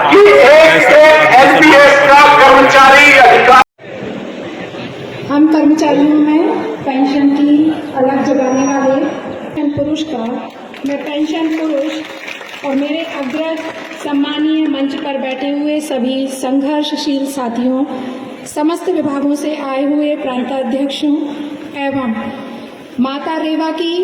कि एक एनपीएस का कर्मचारी अधिकारी, हम कर्मचारियों में पेंशन की अलग जगाने वाले पेंशन पुरुष का मैं पेंशन पुरुष और मेरे अग्रज सम्मानीय मंच पर बैठे हुए सभी संघर्षशील साथियों, समस्त विभागों से आए हुए प्रांताध्यक्षों एवं माता रेवा की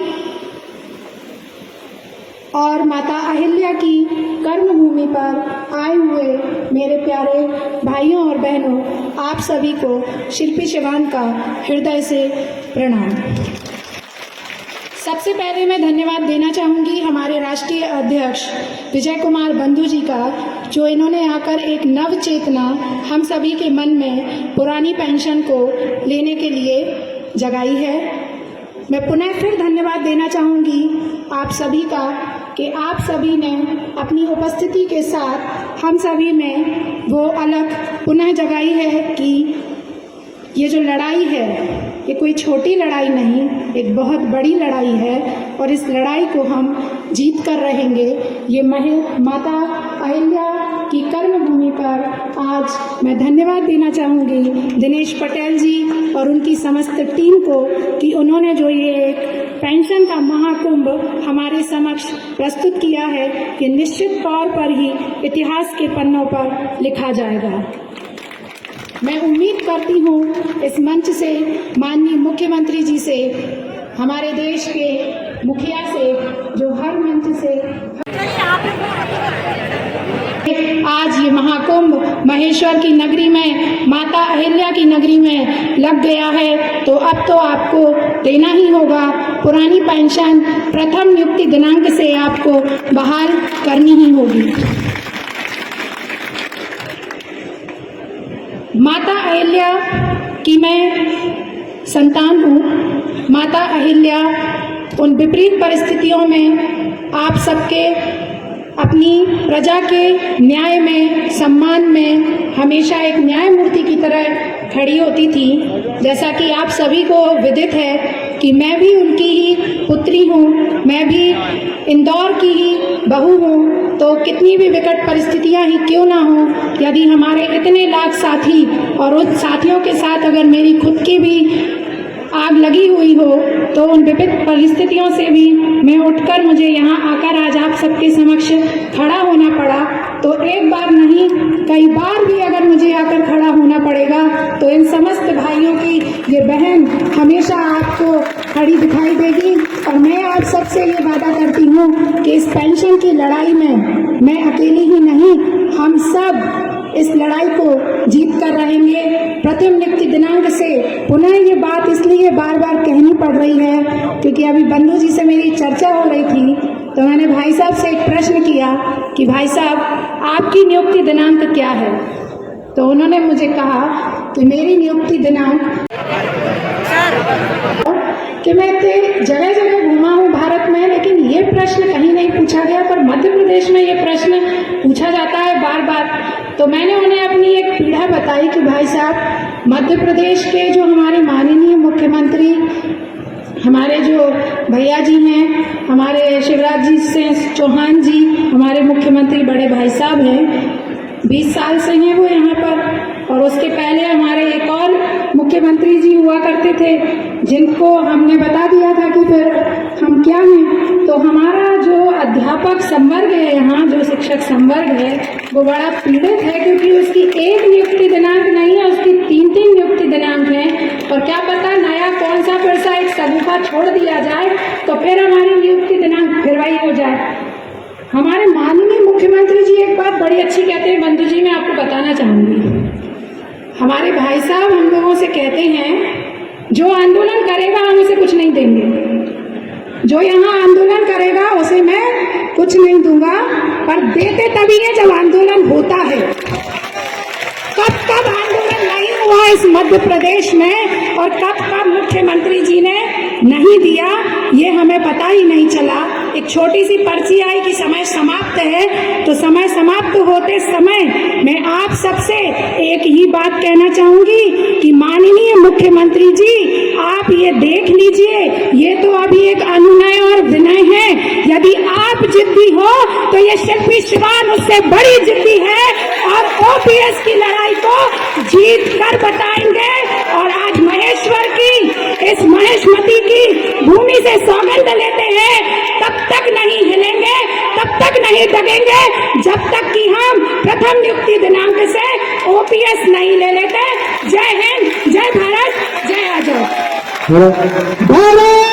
और माता अहिल्या की कर्मभूमि पर आए हुए मेरे प्यारे भाइयों और बहनों, आप सभी को शिल्पी शिवान का हृदय से प्रणाम। सबसे पहले मैं धन्यवाद देना चाहूँगी हमारे राष्ट्रीय अध्यक्ष विजय कुमार बंधु जी का, जो इन्होंने आकर एक नव चेतना हम सभी के मन में पुरानी पेंशन को लेने के लिए जगाई है। मैं पुनः फिर धन्यवाद देना चाहूँगी आप सभी का कि आप सभी ने अपनी उपस्थिति के साथ हम सभी में वो अलग पुनः जगाई है कि ये जो लड़ाई है ये कोई छोटी लड़ाई नहीं, एक बहुत बड़ी लड़ाई है और इस लड़ाई को हम जीत कर रहेंगे। ये माता अहिल्या की कर्मभूमि पर आज मैं धन्यवाद देना चाहूँगी दिनेश पटेल जी और उनकी समस्त टीम को कि उन्होंने जो ये एक पेंशन का महाकुंभ हमारे समक्ष प्रस्तुत किया है, ये निश्चित तौर पर ही इतिहास के पन्नों पर लिखा जाएगा। मैं उम्मीद करती हूँ इस मंच से माननीय मुख्यमंत्री जी से, हमारे देश के मुखिया से, जो हर मंच से आज ये महाकुंभ महेश्वर की नगरी में, माता अहिल्या की नगरी में लग गया है, तो अब तो आपको देना ही होगा। पुरानी पेंशन प्रथम नियुक्ति दिनांक से आपको बहाल करनी ही होगी। माता अहिल्या की मैं संतान हूँ। माता अहिल्या उन विपरीत परिस्थितियों में आप सबके अपनी प्रजा के न्याय में, सम्मान में हमेशा एक न्यायमूर्ति की तरह खड़ी होती थी। जैसा कि आप सभी को विदित है कि मैं भी उनकी ही पुत्री हूँ, मैं भी इंदौर की ही बहू हूँ, तो कितनी भी विकट परिस्थितियाँ ही क्यों ना हो, यदि हमारे इतने लाख साथी और उन साथियों के साथ अगर मेरी खुद की भी आग लगी हुई हो, तो उन विविध परिस्थितियों से भी मैं उठकर मुझे यहाँ आकर आज आप सबके समक्ष खड़ा होना पड़ा, तो एक बार नहीं कई बार भी अगर मुझे आकर खड़ा होना पड़ेगा तो इन समस्त भाइयों की ये बहन हमेशा आपको खड़ी दिखाई देगी। और मैं आप सबसे ये वादा करती हूँ कि इस पेंशन की लड़ाई में मैं अकेली ही नहीं, हम सब इस लड़ाई को जीत कर रहेंगे। प्रथम नियुक्ति दिनांक से पुनः ये बात इसलिए बार बार कहनी पड़ रही है क्योंकि अभी बंधु जी से मेरी चर्चा हो रही थी, तो मैंने भाई साहब से एक प्रश्न किया कि भाई साहब आपकी नियुक्ति दिनांक क्या है, तो उन्होंने मुझे कहा कि मेरी नियुक्ति दिनांक कि मैं जगह जगह घूमा हूँ भारत में, लेकिन ये प्रश्न कहीं नहीं पूछा गया, पर मध्य प्रदेश में ये प्रश्न पूछा जाता है बार बार। तो मैंने उन्हें अपनी एक पीड़ा बताई कि भाई साहब मध्य प्रदेश के जो हमारे माननीय मुख्यमंत्री, हमारे जो भैया जी हैं, हमारे शिवराज जी सिंह चौहान जी हमारे मुख्यमंत्री बड़े भाई साहब हैं, 20 साल से हैं वो यहाँ पर, और उसके पहले हमारे एक और मुख्यमंत्री जी हुआ करते थे जिनको हमने बता दिया था कि फिर हम क्या हैं। तो हमारा जो अध्यापक संवर्ग है यहाँ, जो शिक्षक संवर्ग है, वो बड़ा पीड़ित है क्योंकि उसकी एक नियुक्ति दिनांक नहीं है, उसकी 3-3 नियुक्ति दिनांक है। और क्या पता नया कौन सा फिर सा एक सगुफा छोड़ दिया जाए तो फिर हमारी नियुक्ति दिनांक फिर वही हो जाए। हमारे माननीय मुख्यमंत्री जी एक बात बड़ी अच्छी कहते हैं, बंधु जी मैं आपको बताना चाहूँगी। हमारे भाई साहब हम लोगों से कहते हैं जो आंदोलन करेगा हम उसे कुछ नहीं देंगे, जो यहाँ आंदोलन करेगा उसे मैं कुछ नहीं दूंगा, पर देते तभी है जब आंदोलन होता है। कब कब आंदोलन नहीं हुआ था इस मध्य प्रदेश में और कब कब मुख्यमंत्री जी ने नहीं दिया, ये हमें पता ही नहीं चला। एक छोटी सी पर्ची आई कि समय समाप्त है, तो समय समाप्त होते समय मैं आप सबसे एक ही बात कहना चाहूंगी कि माननीय मुख्यमंत्री जी, आप ये देख लीजिए, ये तो अभी एक अनुनय और विनय है। यदि आप जिद्दी हो तो ये शिल्पी शिवान उससे बड़ी जिद्दी है और ओपीएस की लड़ाई को जीत कर बताएंगे। और आज महेश्वर की, इस महेशमती की भूमि से सौगंध लेते हैं, तब तक नहीं हिलेंगे, तब तक नहीं दबेंगे, जब तक कि हम प्रथम नियुक्ति दिनांक से ओपीएस नहीं ले लेते। जय हिंद, जय भारत, जय आजाद। भारत